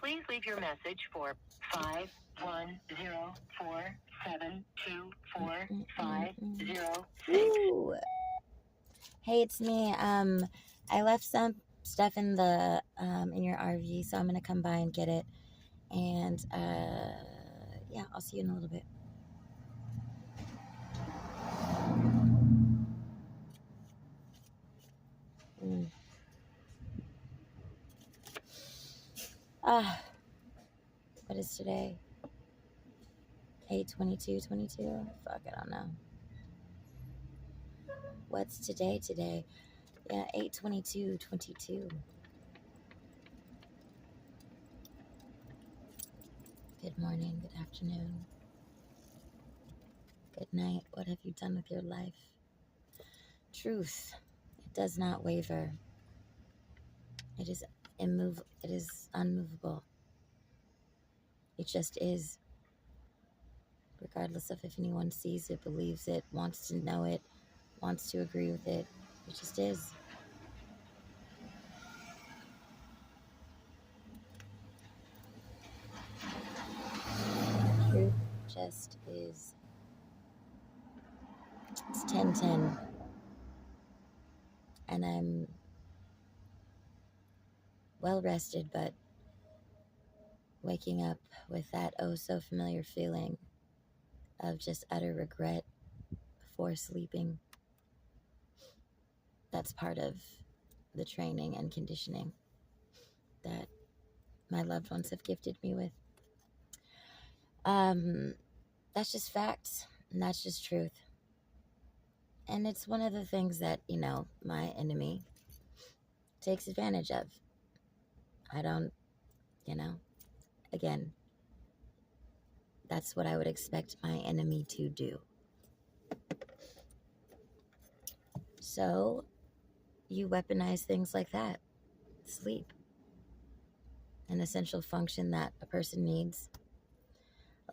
Please leave your message for 510472450. Ooh. Hey, it's me. I left some stuff in the in your RV, so I'm gonna come by and get it. And yeah, I'll see you in a little bit. What is today? 8/22/22. Fuck, I don't know. What's today? Yeah, 8/22/22. Good morning, good afternoon, good night. What have you done with your life? Truth, it does not waver. It is immovable. It is unmovable. It just is. Regardless of if anyone sees it, believes it, wants to know it, wants to agree with it, it just is. Truth just is. It's 10:10, and I'm well rested, but waking up with that oh so familiar feeling of just utter regret before sleeping. That's part of the training and conditioning that my loved ones have gifted me with. That's just facts, and that's just truth. And it's one of the things that, my enemy takes advantage of. I don't, again, that's what I would expect my enemy to do. So you weaponize things like that. Sleep, an essential function that a person needs.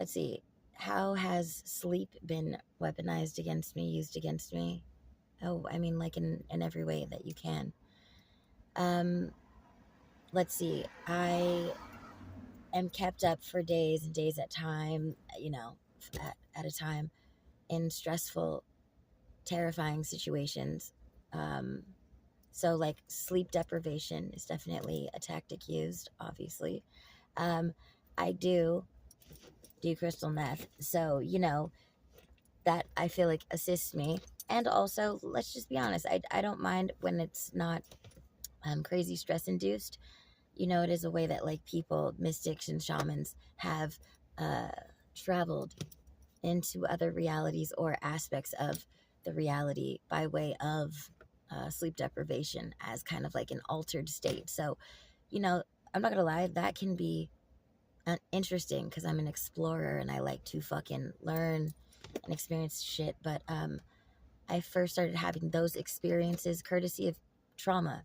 Let's see, how has sleep been weaponized against me, used against me? Oh, I mean, like in every way that you can. Let's see, I am kept up for days and days at time, at a time, in stressful, terrifying situations. So like sleep deprivation is definitely a tactic used, obviously. I do crystal meth, so that I feel like assists me. And also, let's just be honest, I don't mind when it's not crazy stress induced. It is a way that like people, mystics and shamans have traveled into other realities or aspects of the reality by way of sleep deprivation as kind of like an altered state. So, I'm not gonna lie, that can be interesting because I'm an explorer and I like to fucking learn and experience shit. But I first started having those experiences courtesy of trauma,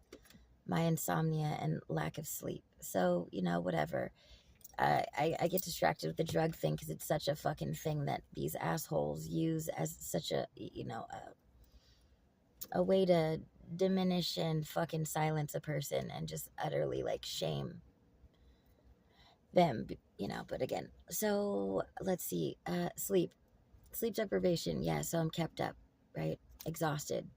my insomnia and lack of sleep. So, whatever. I get distracted with the drug thing because it's such a fucking thing that these assholes use as such a, a way to diminish and fucking silence a person and just utterly like shame them, but again, so let's see, sleep deprivation. Yeah, so I'm kept up, right? Exhausted.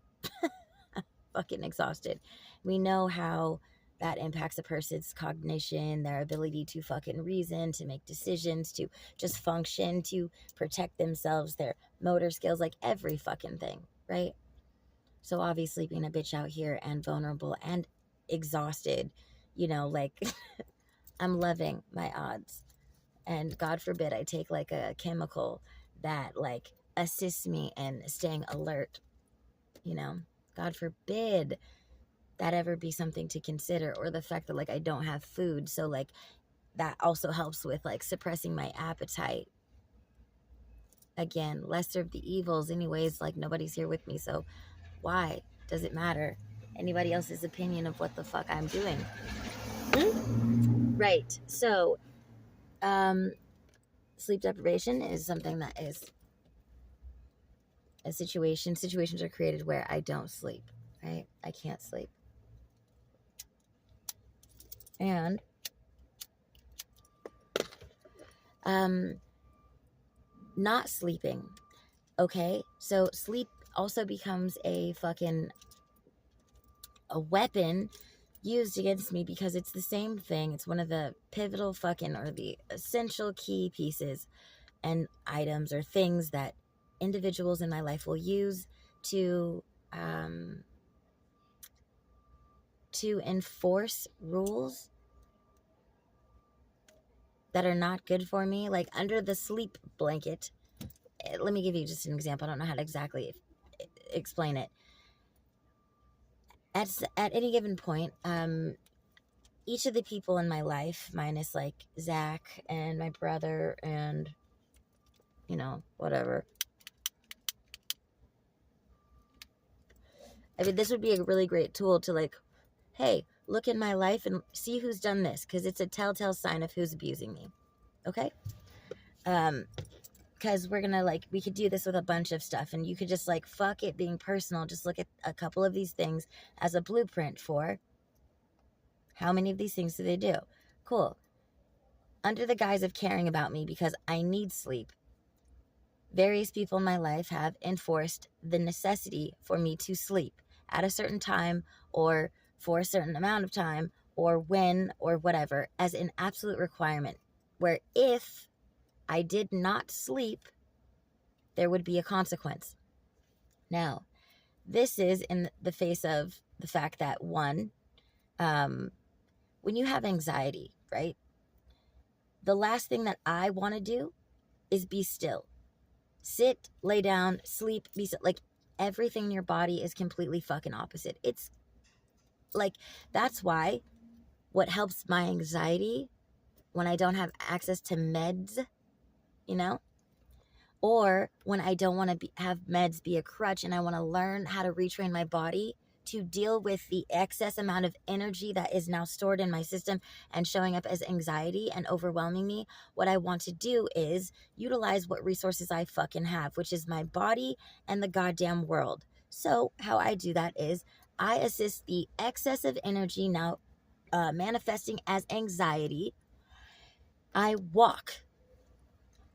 Fucking exhausted. We know how that impacts a person's cognition, their ability to fucking reason, to make decisions, to just function, to protect themselves, their motor skills, like every fucking thing, right? So obviously being a bitch out here and vulnerable and exhausted, like I'm loving my odds. And God forbid I take like a chemical that like assists me in staying alert, God forbid that ever be something to consider, or the fact that like I don't have food, so like that also helps with like suppressing my appetite. Again, lesser of the evils anyways, like nobody's here with me, so why does it matter anybody else's opinion of what the fuck I'm doing? Right. So sleep deprivation is something that is a situation. Situations are created where I don't sleep, right? I can't sleep. And Not sleeping. Okay, so sleep also becomes a weapon used against me because it's the same thing. It's one of the pivotal or the essential key pieces and items or things that individuals in my life will use to enforce rules that are not good for me. Like under the sleep blanket, let me give you just an example. I don't know how to exactly explain it. At any given point, each of the people in my life, minus like Zach and my brother and, whatever. I mean, this would be a really great tool to like, hey, look in my life and see who's done this, because it's a telltale sign of who's abusing me. Okay? Because we're gonna we could do this with a bunch of stuff, and you could just like, fuck it being personal, just look at a couple of these things as a blueprint for how many of these things do they do. Cool. Under the guise of caring about me because I need sleep, various people in my life have enforced the necessity for me to sleep at a certain time or for a certain amount of time or when or whatever as an absolute requirement, where if I did not sleep, there would be a consequence. Now, this is in the face of the fact that one, when you have anxiety, right? The last thing that I want to do is be still. Sit, lay down, sleep, be still. Like everything in your body is completely fucking opposite. It's like, that's why what helps my anxiety when I don't have access to meds, or when I don't want to have meds be a crutch and I want to learn how to retrain my body to deal with the excess amount of energy that is now stored in my system and showing up as anxiety and overwhelming me, what I want to do is utilize what resources I fucking have, which is my body and the goddamn world. So how I do that is I assist the excess of energy now manifesting as anxiety. I walk.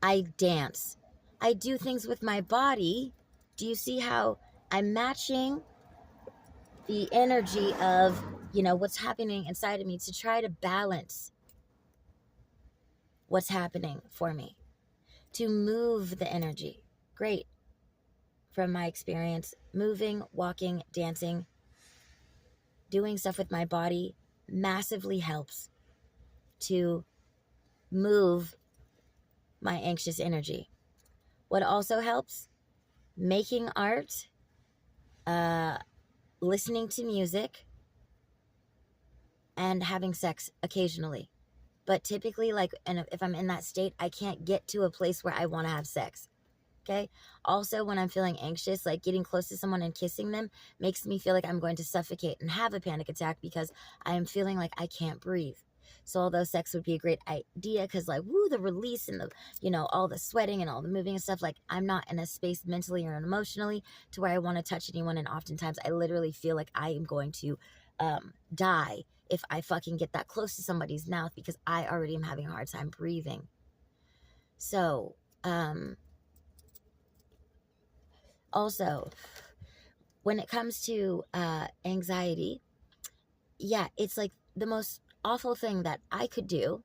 I dance. I do things with my body. Do you see how I'm matching the energy of, what's happening inside of me to try to balance what's happening for me, to move the energy? Great. From my experience, moving, walking, dancing, doing stuff with my body massively helps to move my anxious energy. What also helps? Making art, listening to music, and having sex occasionally. But typically, if I'm in that state, I can't get to a place where I want to have sex. Okay? Also, when I'm feeling anxious, like getting close to someone and kissing them makes me feel like I'm going to suffocate and have a panic attack because I am feeling like I can't breathe. So although sex would be a great idea because the release and all the sweating and all the moving and stuff, I'm not in a space mentally or emotionally to where I want to touch anyone. And oftentimes I literally feel like I am going to die if I fucking get that close to somebody's mouth because I already am having a hard time breathing. So, also, when it comes to anxiety, it's like the most awful thing that I could do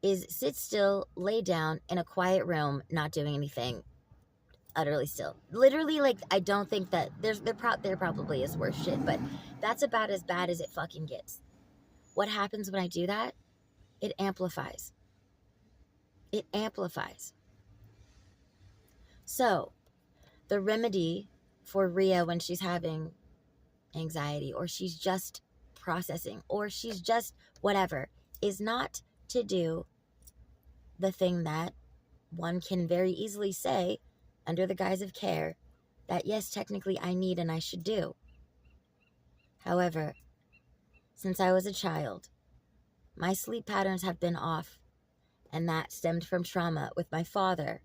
is sit still, lay down in a quiet room, not doing anything, utterly still. Literally, I don't think that there probably is worse shit, but that's about as bad as it fucking gets. What happens when I do that? It amplifies. It amplifies. So, the remedy for Rhea when she's having anxiety or she's just processing or she's just whatever is not to do the thing that one can very easily say under the guise of care that yes, technically I need and I should do. However, since I was a child, my sleep patterns have been off, and that stemmed from trauma with my father.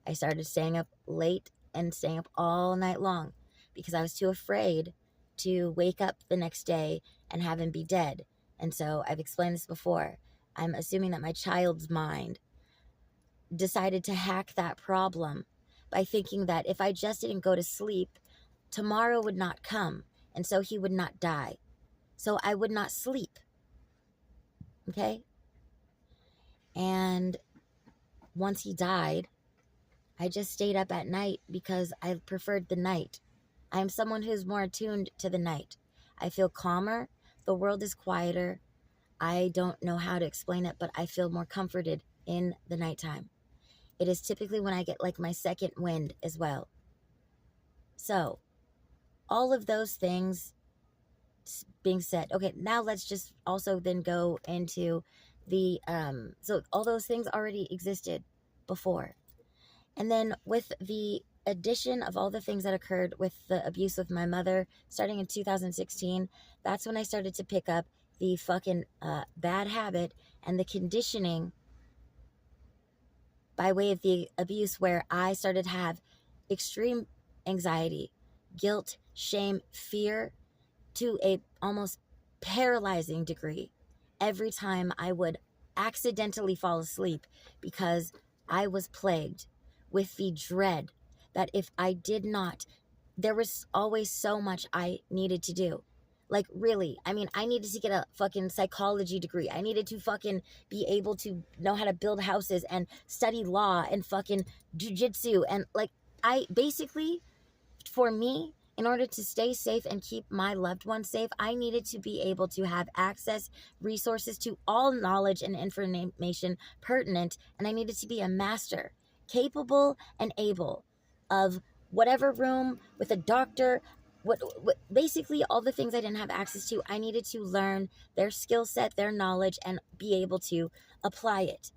I started staying up late and staying up all night long because I was too afraid to wake up the next day and have him be dead. And so I've explained this before. I'm assuming that my child's mind decided to hack that problem by thinking that if I just didn't go to sleep, tomorrow would not come, and so he would not die. So I would not sleep. Okay? And once he died, I just stayed up at night because I preferred the night. I am someone who's more attuned to the night. I feel calmer. The world is quieter. I don't know how to explain it, but I feel more comforted in the nighttime. It is typically when I get like my second wind as well. So, all of those things being said, okay, now let's just also then go into the, so all those things already existed before. And then with the addition of all the things that occurred with the abuse with my mother, starting in 2016, that's when I started to pick up the fucking bad habit and the conditioning by way of the abuse, where I started to have extreme anxiety, guilt, shame, fear, to a almost paralyzing degree every time I would accidentally fall asleep, because I was plagued with the dread that if I did not, there was always so much I needed to do. Like, really, I mean, I needed to get a fucking psychology degree. I needed to fucking be able to know how to build houses and study law and fucking jujitsu. And like, I basically, for me, in order to stay safe and keep my loved ones safe, I needed to be able to have access, resources to all knowledge and information pertinent. And I needed to be a master, capable and able of whatever room with a doctor, what basically all the things I didn't have access to. I needed to learn their skill set, their knowledge, and be able to apply it.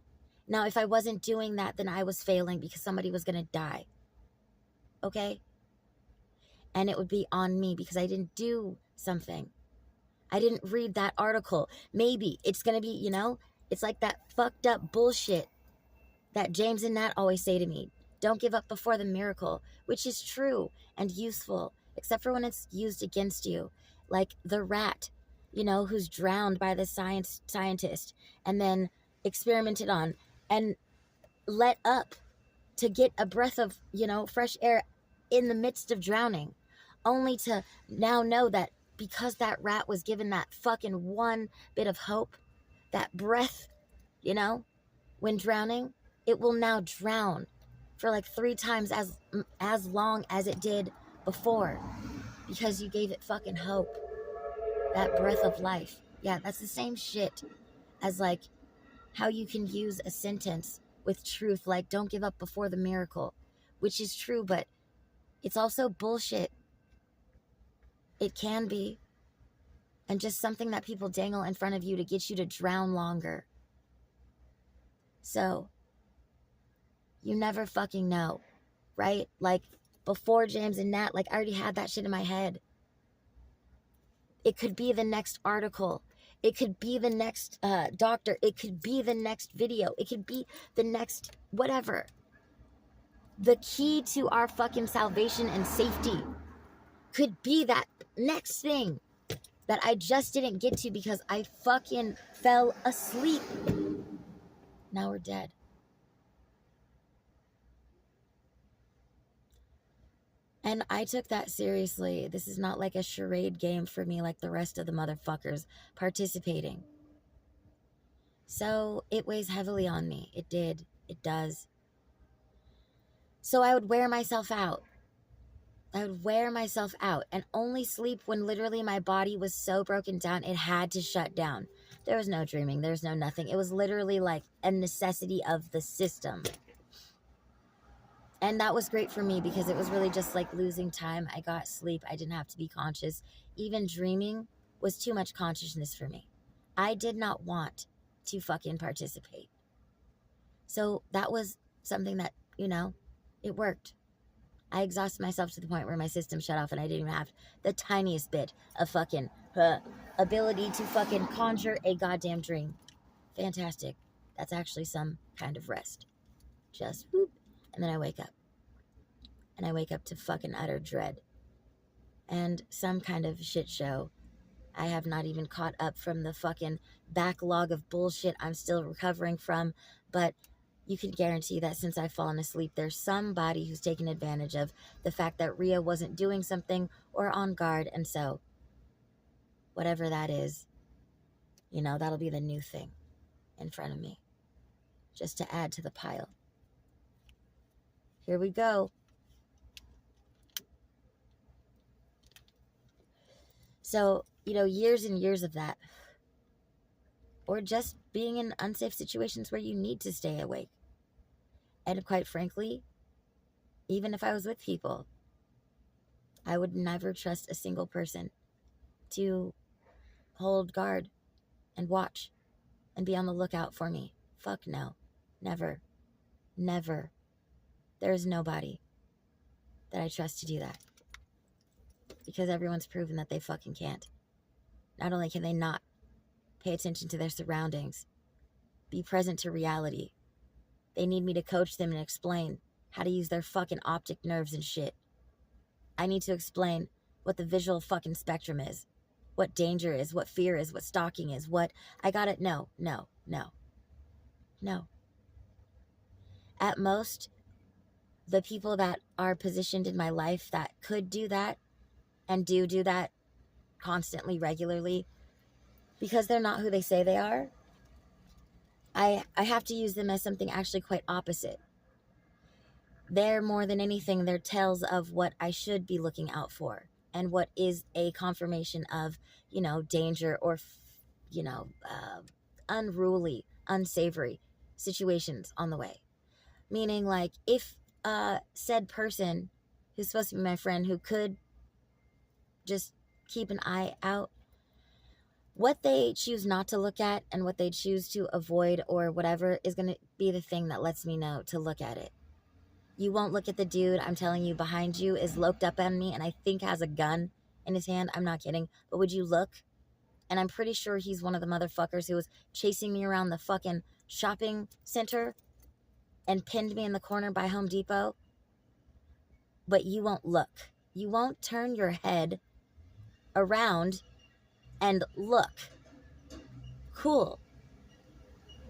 Now, if I wasn't doing that, then I was failing because somebody was going to die. Okay? And it would be on me because I didn't do something. I didn't read that article. Maybe it's going to be, you know, it's like that fucked up bullshit that James and Nat always say to me. Don't give up before the miracle, which is true and useful, except for when it's used against you. Like the rat, you know, who's drowned by the scientist and then experimented on and let up to get a breath of, you know, fresh air in the midst of drowning, only to now know that because that rat was given that fucking one bit of hope, that breath, you know, when drowning, it will now drown for like 3 times as long as it did before, because you gave it fucking hope, that breath of life. Yeah, that's the same shit as like how you can use a sentence with truth, like don't give up before the miracle, which is true, but it's also bullshit. It can be. And just something that people dangle in front of you to get you to drown longer. So, you never fucking know, right? Like, before James and Nat, like, I already had that shit in my head. It could be the next article. It could be the next doctor. It could be the next video. It could be the next whatever. The key to our fucking salvation and safety could be that next thing that I just didn't get to because I fucking fell asleep. Now we're dead. And I took that seriously. This is not like a charade game for me like the rest of the motherfuckers participating. So it weighs heavily on me. It did. It does. So I would wear myself out. I would wear myself out and only sleep when literally my body was so broken down it had to shut down. There was no dreaming. There was no nothing. It was literally like a necessity of the system. And that was great for me because it was really just like losing time. I got sleep. I didn't have to be conscious. Even dreaming was too much consciousness for me. I did not want to fucking participate. So that was something that, you know, it worked. I exhausted myself to the point where my system shut off and I didn't even have the tiniest bit of fucking ability to fucking conjure a goddamn dream. Fantastic. That's actually some kind of rest. Just whoop. And then I wake up. And I wake up to fucking utter dread. And some kind of shit show. I have not even caught up from the fucking backlog of bullshit I'm still recovering from. But you can guarantee that since I've fallen asleep, there's somebody who's taken advantage of the fact that Rhea wasn't doing something or on guard. And so, whatever that is, you know, that'll be the new thing in front of me, just to add to the pile. Here we go. So, you know, years and years of that, or just being in unsafe situations where you need to stay awake. And quite frankly, even if I was with people, I would never trust a single person to hold guard and watch and be on the lookout for me. Fuck no. Never. Never. There is nobody that I trust to do that. Because everyone's proven that they fucking can't. Not only can they not pay attention to their surroundings, be present to reality, they need me to coach them and explain how to use their fucking optic nerves and shit. I need to explain what the visual fucking spectrum is, what danger is, what fear is, what stalking is, what I got it. No. At most, the people that are positioned in my life that could do that and do that constantly, regularly, because they're not who they say they are, I have to use them as something actually quite opposite. They're more than anything, they're tales of what I should be looking out for and what is a confirmation of, you know, danger or, you know, unruly, unsavory situations on the way. Meaning, like, if said person who's supposed to be my friend who could just keep an eye out, what they choose not to look at and what they choose to avoid or whatever is going to be the thing that lets me know to look at it. You won't look at the dude, I'm telling you, behind you is loped up on me and I think has a gun in his hand. I'm not kidding. But would you look? And I'm pretty sure he's one of the motherfuckers who was chasing me around the fucking shopping center and pinned me in the corner by Home Depot. But you won't look. You won't turn your head around and look. Cool.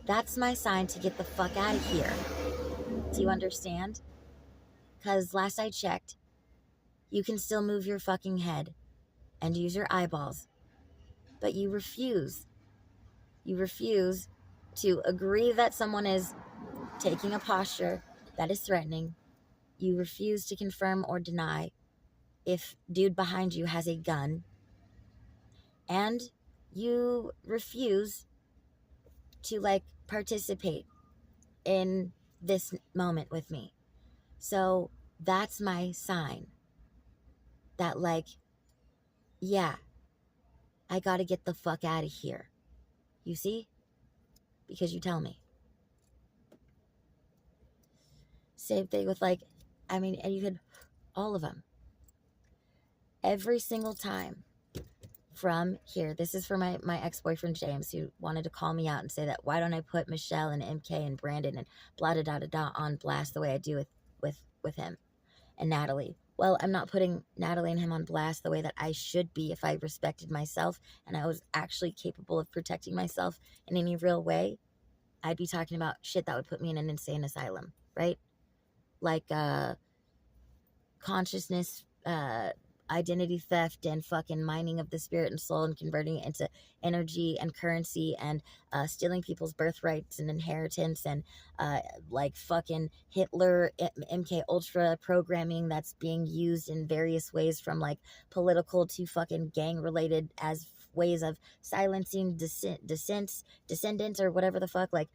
That's my sign to get the fuck out of here. Do you understand? Because last I checked, you can still move your fucking head and use your eyeballs. But you refuse. You refuse to agree that someone is taking a posture that is threatening. You refuse to confirm or deny if dude behind you has a gun. And you refuse to, like, participate in this moment with me. So that's my sign that, like, yeah, I gotta get the fuck out of here. You see? Because you tell me. Same thing with, like, I mean, and you could, all of them. Every single time from here, this is for my ex-boyfriend James, who wanted to call me out and say that why don't I put Michelle and MK and Brandon and blah da da da da on blast the way I do with him and Natalie. Well, I'm not putting Natalie and him on blast the way that I should be if I respected myself and I was actually capable of protecting myself in any real way. I'd be talking about shit that would put me in an insane asylum, right? Like consciousness, identity theft and fucking mining of the spirit and soul and converting it into energy and currency and stealing people's birthrights and inheritance and like fucking Hitler MK Ultra programming that's being used in various ways, from like political to fucking gang related, as ways of silencing descendants or whatever the fuck, like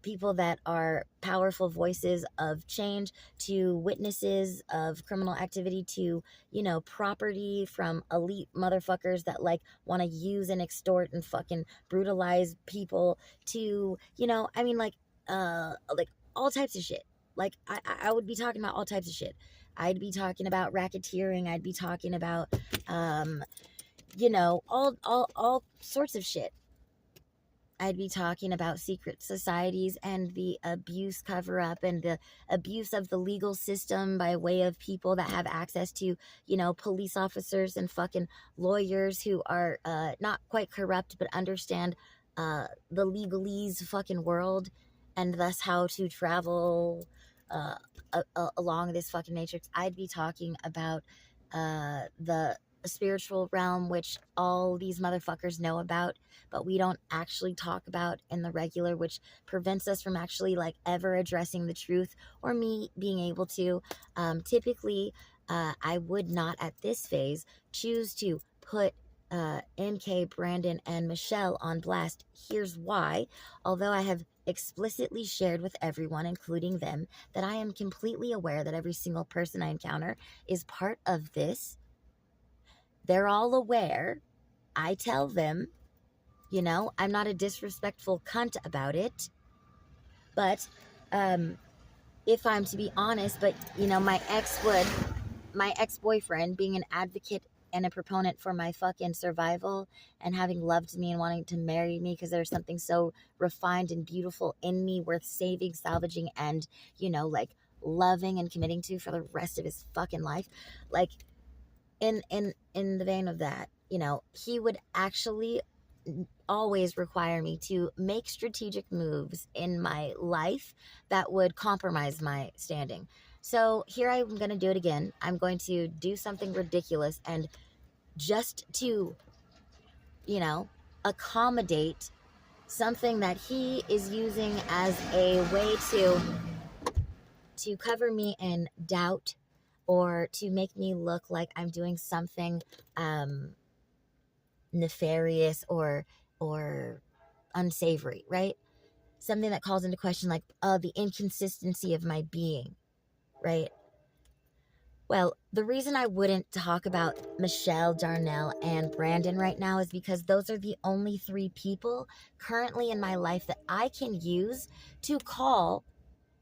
people that are powerful voices of change, to witnesses of criminal activity, to, you know, property from elite motherfuckers that like want to use and extort and fucking brutalize people, to, you know, I mean, like all types of shit. Like I would be talking about all types of shit. I'd be talking about racketeering. I'd be talking about, you know, all sorts of shit. I'd be talking about secret societies and the abuse cover-up and the abuse of the legal system by way of people that have access to, you know, police officers and fucking lawyers who are not quite corrupt but understand the legalese fucking world, and thus how to travel uh, along this fucking matrix, I'd be talking about the spiritual realm, which all these motherfuckers know about, but we don't actually talk about in the regular, which prevents us from actually like ever addressing the truth or me being able to. Typically, I would not at this phase choose to put MK, Brandon, and Michelle on blast. Here's why. Although I have explicitly shared with everyone, including them, that I am completely aware that every single person I encounter is part of this. They're all aware. I tell them, you know, I'm not a disrespectful cunt about it. But if I'm to be honest, but you know, my ex-boyfriend being an advocate and a proponent for my fucking survival and having loved me and wanting to marry me because there's something so refined and beautiful in me worth saving, salvaging, and, you know, like loving and committing to for the rest of his fucking life. Like in the vein of that, you know, he would actually always require me to make strategic moves in my life that would compromise my standing. So here I'm going to do it again. I'm going to do something ridiculous, and just to, you know, accommodate something that he is using as a way to cover me in doubt or to make me look like I'm doing something nefarious or unsavory, right? Something that calls into question like the inconsistency of my being, right? Well, the reason I wouldn't talk about Michelle, Darnell, and Brandon right now is because those are the only 3 people currently in my life that I can use to call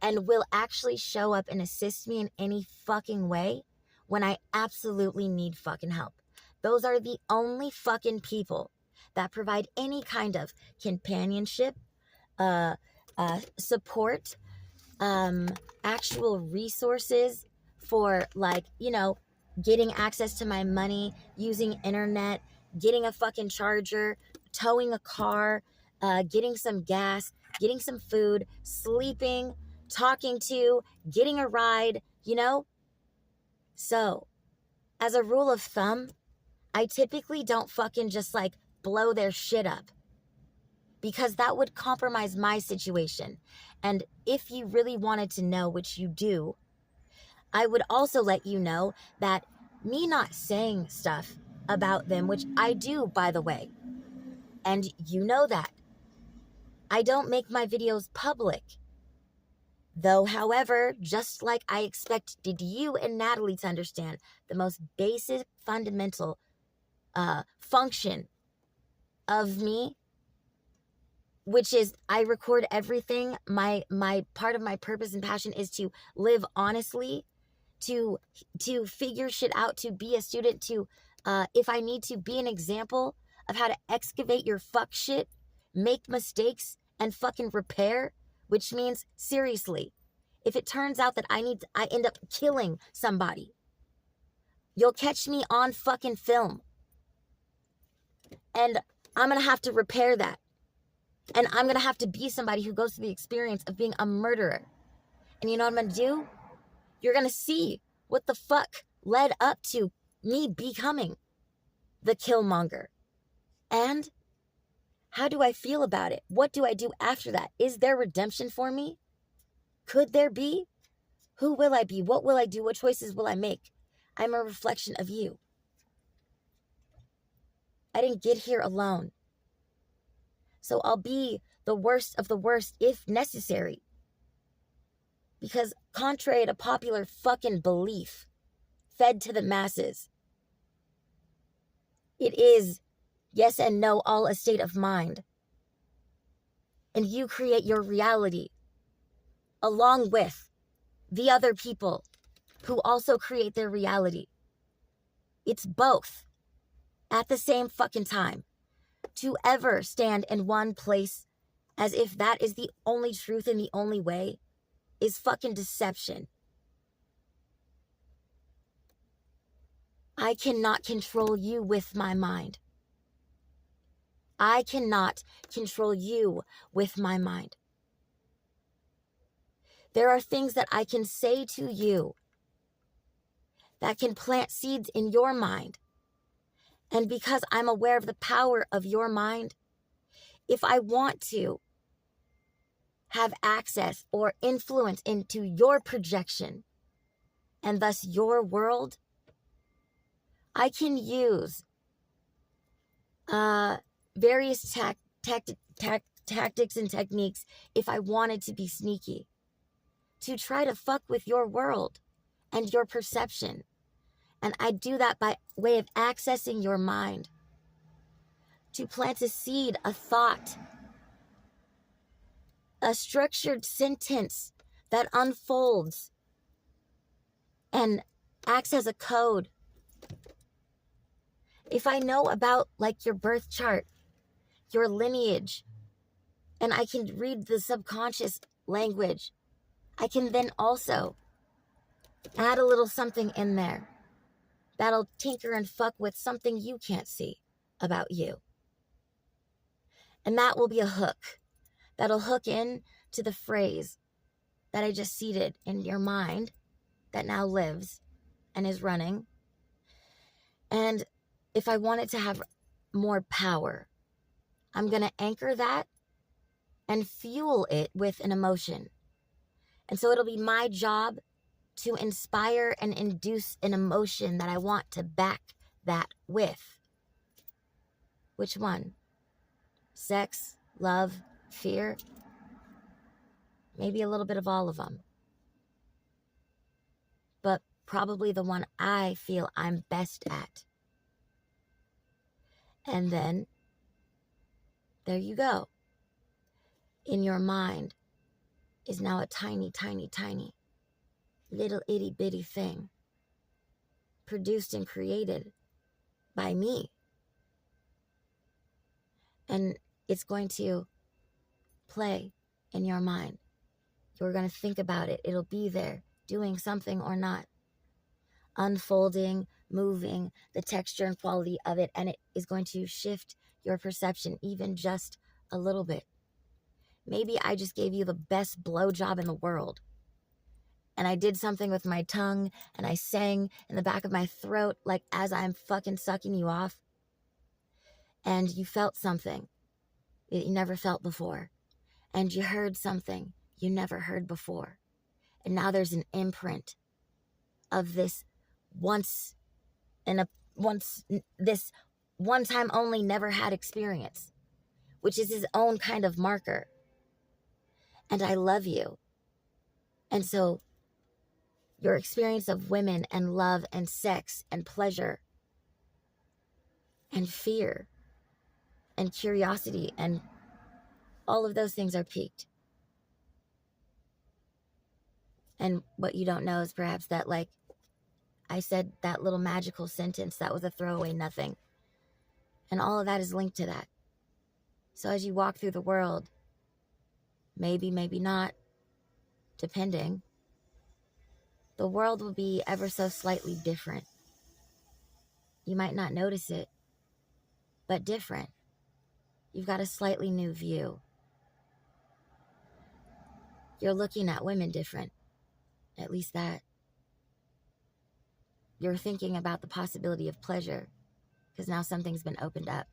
and will actually show up and assist me in any fucking way when I absolutely need fucking help. Those are the only fucking people that provide any kind of companionship, support, actual resources for, like, you know, getting access to my money, using internet, getting a fucking charger, towing a car, getting some gas, getting some food, sleeping, talking to, getting a ride, you know? So, as a rule of thumb, I typically don't fucking just like blow their shit up, because that would compromise my situation. And if you really wanted to know, which you do, I would also let you know that me not saying stuff about them, which I do, by the way, and you know that, I don't make my videos public. Though, however, just like I expected you and Natalie to understand the most basic, fundamental function of me, which is I record everything. My part of my purpose and passion is to live honestly, to figure shit out, to be a student, to if I need to, be an example of how to excavate your fuck shit, make mistakes, and fucking repair. Which means, seriously, if it turns out that I end up killing somebody, you'll catch me on fucking film, and I'm gonna have to repair that. And I'm going to have to be somebody who goes through the experience of being a murderer. And you know what I'm going to do? You're going to see what the fuck led up to me becoming the Killmonger. And how do I feel about it? What do I do after that? Is there redemption for me? Could there be? Who will I be? What will I do? What choices will I make? I'm a reflection of you. I didn't get here alone. So I'll be the worst of the worst if necessary. Because contrary to popular fucking belief fed to the masses, it is yes and no all a state of mind. And you create your reality along with the other people who also create their reality. It's both at the same fucking time. To ever stand in one place as if that is the only truth and the only way is fucking deception. I cannot control you with my mind. I cannot control you with my mind. There are things that I can say to you that can plant seeds in your mind. And because I'm aware of the power of your mind, if I want to have access or influence into your projection and thus your world, I can use various tactics and techniques if I wanted to be sneaky to try to fuck with your world and your perception. And I do that by way of accessing your mind to plant a seed, a thought, a structured sentence that unfolds and acts as a code. If I know about like your birth chart, your lineage, and I can read the subconscious language, I can then also add a little something in there that'll tinker and fuck with something you can't see about you. And that will be a hook that'll hook in to the phrase that I just seeded in your mind that now lives and is running. And if I want it to have more power, I'm going to anchor that and fuel it with an emotion. And so it'll be my job to inspire and induce an emotion that I want to back that with. Which one? Sex, love, fear? Maybe a little bit of all of them. But probably the one I feel I'm best at. And then, there you go. In your mind is now a tiny, tiny, tiny, little itty bitty thing produced and created by me. And it's going to play in your mind. You're going to think about it. It'll be there, doing something or not. Unfolding, moving, the texture and quality of it. And it is going to shift your perception even just a little bit. Maybe I just gave you the best blowjob in the world. And I did something with my tongue and I sang in the back of my throat like as I'm fucking sucking you off. And you felt something that you never felt before. And you heard something you never heard before. And now there's an imprint of this this one time only never had experience, which is his own kind of marker. And I love you. And so your experience of women and love and sex and pleasure and fear and curiosity and all of those things are piqued. And what you don't know is perhaps that, like, I said that little magical sentence that was a throwaway nothing. And all of that is linked to that. So as you walk through the world, maybe, maybe not, depending, the world will be ever so slightly different. You might not notice it, but different. You've got a slightly new view. You're looking at women different, at least that. You're thinking about the possibility of pleasure because now something's been opened up.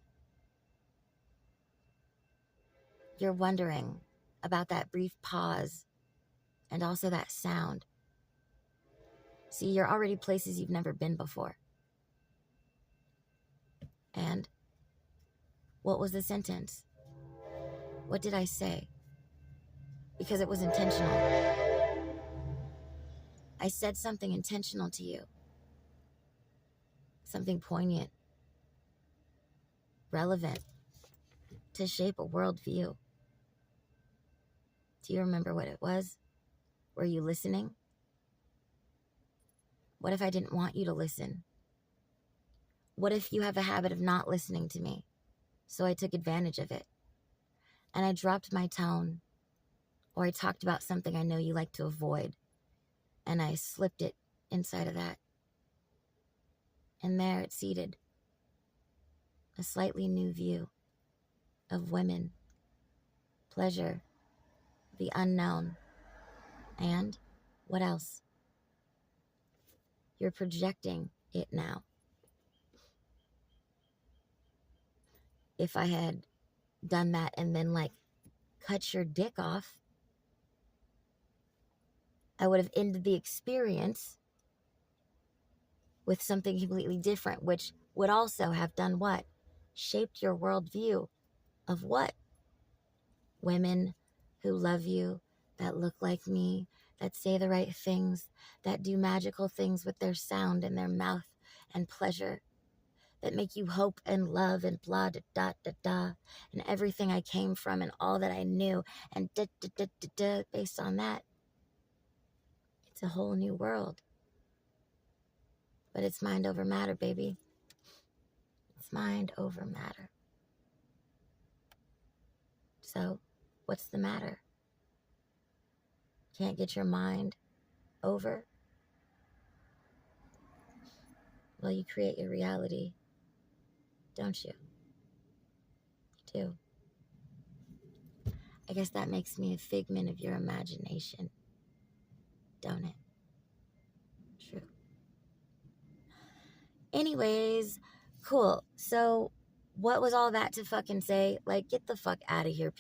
You're wondering about that brief pause and also that sound. See, you're already places you've never been before. And what was the sentence? What did I say? Because it was intentional. I said something intentional to you. Something poignant, relevant, to shape a worldview. Do you remember what it was? Were you listening? What if I didn't want you to listen? What if you have a habit of not listening to me? So I took advantage of it. And I dropped my tone. Or I talked about something I know you like to avoid. And I slipped it inside of that. And there it seated. A slightly new view of women, pleasure, the unknown, And what else? You're projecting it now. If I had done that and then like cut your dick off, I would have ended the experience with something completely different, which would also have done what? Shaped your worldview of what? Women who love you, that look like me, that say the right things, that do magical things with their sound and their mouth and pleasure, that make you hope and love and blah da da da da, and everything I came from and all that I knew and da da da da da. Based on that, it's a whole new world. But it's mind over matter, baby. It's mind over matter. So, what's the matter? Can't get your mind over? Well, you create your reality, don't you? You do. I guess that makes me a figment of your imagination, don't it? True. Anyways, cool. So, what was all that to fucking say? Like, get the fuck out of here,